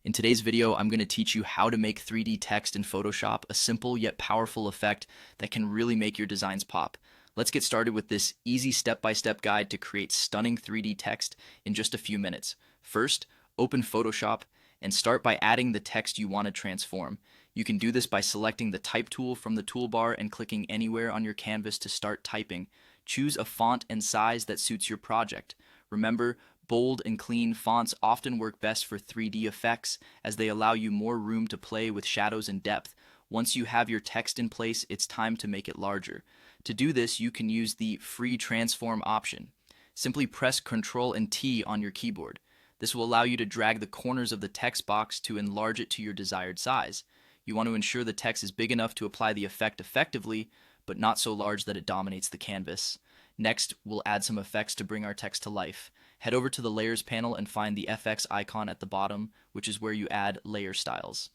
In today's video, I'm going to teach you how to make 3D text in Photoshop, a simple yet powerful effect that can really make your designs pop. Let's get started with this easy step-by-step guide to create stunning 3D text in just a few minutes. First, open Photoshop and start by adding the text you want to transform. You can do this by selecting the Type tool from the toolbar and clicking anywhere on your canvas to start typing. Choose a font and size that suits your project. Remember, bold and clean fonts often work best for 3D effects as they allow you more room to play with shadows and depth. Once you have your text in place, it's time to make it larger. To do this, you can use the Free Transform option. Simply press Ctrl and T on your keyboard. This will allow you to drag the corners of the text box to enlarge it to your desired size. You want to ensure the text is big enough to apply the effect effectively, but not so large that it dominates the canvas. Next, we'll add some effects to bring our text to life. Head over to the Layers panel and find the FX icon at the bottom, which is where you add layer styles.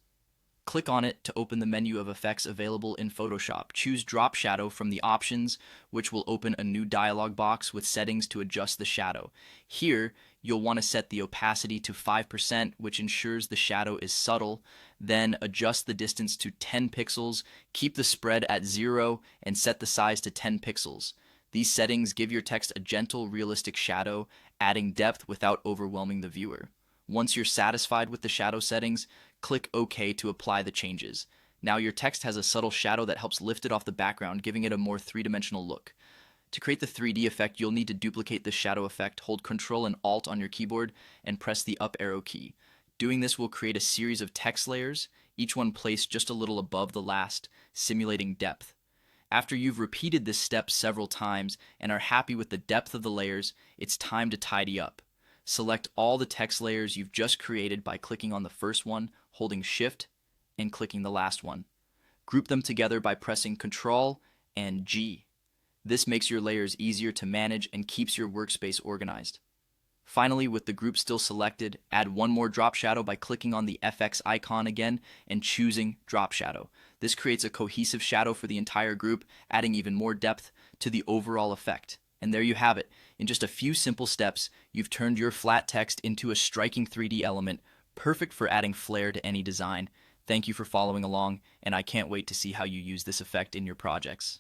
Click on it to open the menu of effects available in Photoshop. Choose Drop Shadow from the options, which will open a new dialog box with settings to adjust the shadow. Here, you'll want to set the opacity to 5%, which ensures the shadow is subtle. Then adjust the distance to 10 pixels, keep the spread at 0, and set the size to 10 pixels. These settings give your text a gentle, realistic shadow, adding depth without overwhelming the viewer. Once you're satisfied with the shadow settings, click OK to apply the changes. Now your text has a subtle shadow that helps lift it off the background, giving it a more three-dimensional look. To create the 3D effect, you'll need to duplicate the shadow effect. Hold Ctrl and Alt on your keyboard and press the up arrow key. Doing this will create a series of text layers, each one placed just a little above the last, simulating depth. After you've repeated this step several times and are happy with the depth of the layers, it's time to tidy up. Select all the text layers you've just created by clicking on the first one, holding Shift, and clicking the last one. Group them together by pressing Ctrl and G. This makes your layers easier to manage and keeps your workspace organized. Finally, with the group still selected, add one more drop shadow by clicking on the FX icon again and choosing Drop Shadow. This creates a cohesive shadow for the entire group, adding even more depth to the overall effect. And there you have it. In just a few simple steps, you've turned your flat text into a striking 3D element, perfect for adding flair to any design. Thank you for following along, and I can't wait to see how you use this effect in your projects.